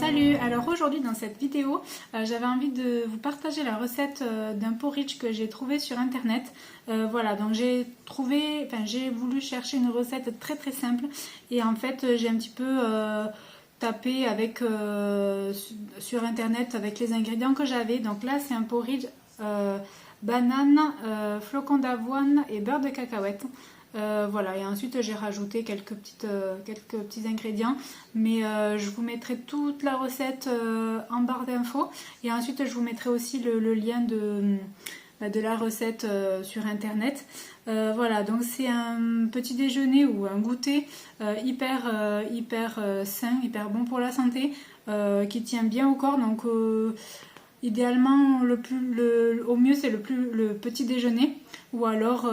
Salut, alors aujourd'hui dans cette vidéo, j'avais envie de vous partager la recette d'un porridge que j'ai trouvé sur internet. Voilà, donc j'ai voulu chercher une recette très très simple et en fait j'ai un petit peu tapé sur internet avec les ingrédients que j'avais. Donc là c'est un porridge banane, flocons d'avoine et beurre de cacahuète. Voilà, et ensuite j'ai rajouté quelques petits ingrédients, mais je vous mettrai toute la recette en barre d'infos, et ensuite je vous mettrai aussi le lien de la recette sur internet. Voilà, donc c'est un petit déjeuner ou un goûter hyper sain, hyper bon pour la santé, qui tient bien au corps. Donc idéalement au mieux c'est le petit déjeuner, ou alors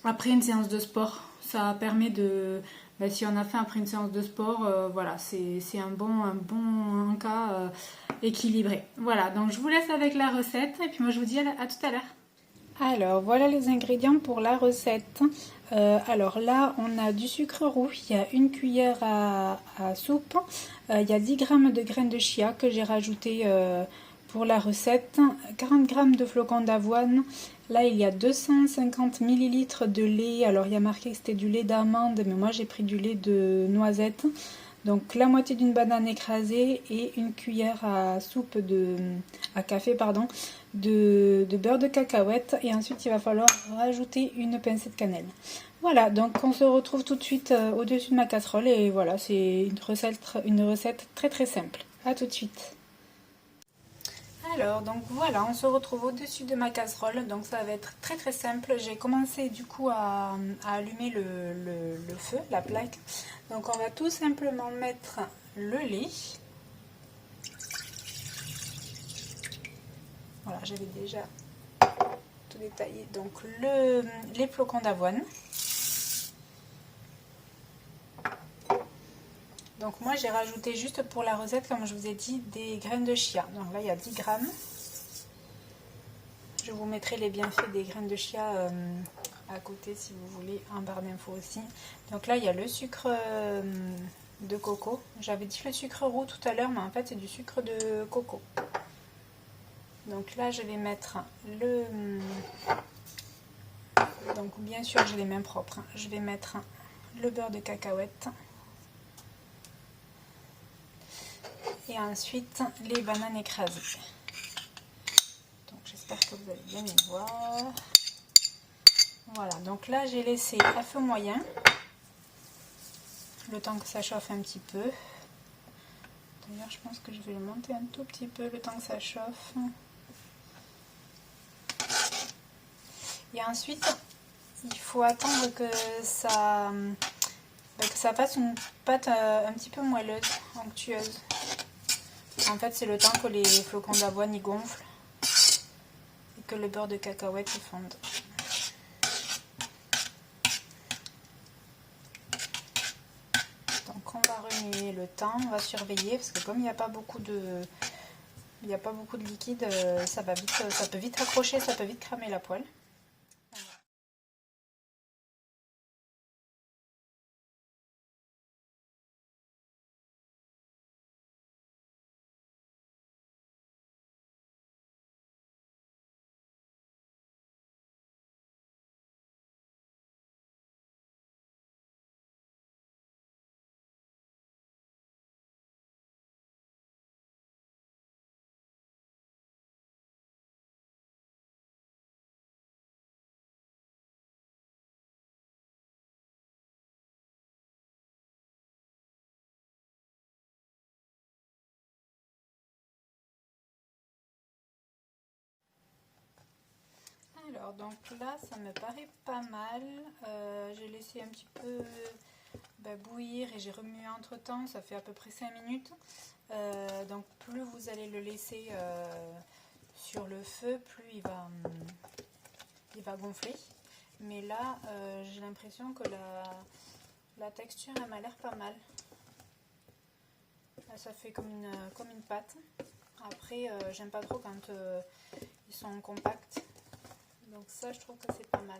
après une séance de sport. Ça permet si on a faim après une séance de sport, voilà, c'est un bon cas équilibré. Voilà, donc je vous laisse avec la recette et puis moi je vous dis à tout à l'heure. Alors voilà les ingrédients pour la recette. Alors là on a du sucre roux, il y a une cuillère à soupe, il y a 10 g de graines de chia que j'ai rajouté pour la recette, 40 g de flocons d'avoine. Là il y a 250 ml de lait, alors il y a marqué que c'était du lait d'amande, mais moi j'ai pris du lait de noisette. Donc la moitié d'une banane écrasée et une cuillère à café de beurre de cacahuète, et ensuite il va falloir rajouter une pincée de cannelle. Voilà, donc on se retrouve tout de suite au-dessus de ma casserole, et voilà, c'est une recette très très simple. A tout de suite. Alors, donc voilà, on se retrouve au-dessus de ma casserole, donc ça va être très très simple. J'ai commencé du coup à allumer le feu, la plaque. Donc on va tout simplement mettre le lait. Voilà, j'avais déjà tout détaillé. Donc les flocons d'avoine. Donc moi j'ai rajouté juste pour la recette, comme je vous ai dit, des graines de chia. Donc là il y a 10 grammes. Je vous mettrai les bienfaits des graines de chia à côté si vous voulez, en barre d'infos aussi. Donc là il y a le sucre de coco. J'avais dit le sucre roux tout à l'heure, mais en fait c'est du sucre de coco. Donc là je vais mettre donc bien sûr j'ai les mains propres. Je vais mettre le beurre de cacahuète. Et ensuite les bananes écrasées. Donc j'espère que vous allez bien les voir. Voilà, donc là j'ai laissé à feu moyen le temps que ça chauffe un petit peu. D'ailleurs je pense que je vais le monter un tout petit peu le temps que ça chauffe. Et ensuite il faut attendre que ça fasse une pâte un petit peu moelleuse, onctueuse. En fait c'est le temps que les flocons d'avoine y gonflent et que le beurre de cacahuète y fonde. Donc on va remuer le temps, on va surveiller, parce que comme il n'y a pas beaucoup de liquide, ça peut vite accrocher, ça peut vite cramer la poêle. Alors donc là ça me paraît pas mal, j'ai laissé un petit peu bouillir et j'ai remué entre temps, ça fait à peu près 5 minutes. Donc plus vous allez le laisser sur le feu, plus il va gonfler. Mais là j'ai l'impression que la texture elle m'a l'air pas mal. Là, ça fait comme une pâte. Après j'aime pas trop quand ils sont compacts. Donc ça, je trouve que c'est pas mal.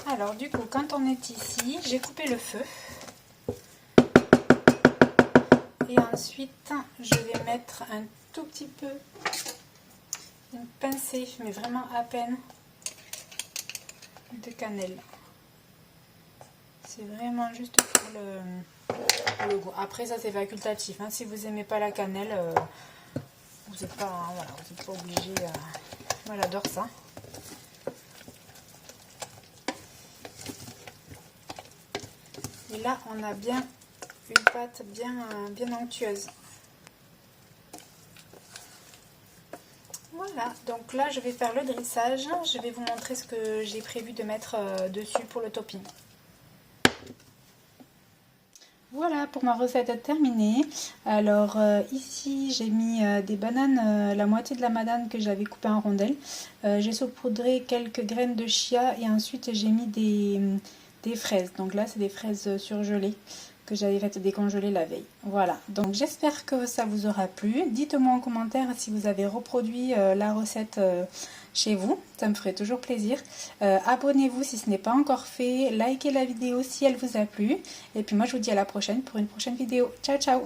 Alors du coup, quand on est ici, j'ai coupé le feu. Et ensuite, je vais mettre un tout petit peu, une pincée, mais vraiment à peine, de cannelle. C'est vraiment juste pour le goût. Après, ça c'est facultatif. Hein. Si vous n'aimez pas la cannelle, vous n'êtes pas, hein, voilà, vous n'êtes pas obligé. Moi, j'adore ça. Et là, on a bien une pâte bien onctueuse. Voilà, donc là je vais faire le dressage. Je vais vous montrer ce que j'ai prévu de mettre dessus pour le topping. Voilà pour ma recette terminée. Alors ici j'ai mis des bananes, la moitié de la banane que j'avais coupée en rondelles. J'ai saupoudré quelques graines de chia et ensuite j'ai mis des fraises. Donc là c'est des fraises surgelées que j'avais fait décongeler la veille. Voilà, donc j'espère que ça vous aura plu. Dites-moi en commentaire si vous avez reproduit la recette chez vous, ça me ferait toujours plaisir. Abonnez-vous si ce n'est pas encore fait, likez la vidéo si elle vous a plu. Et puis moi je vous dis à la prochaine pour une prochaine vidéo. Ciao ciao.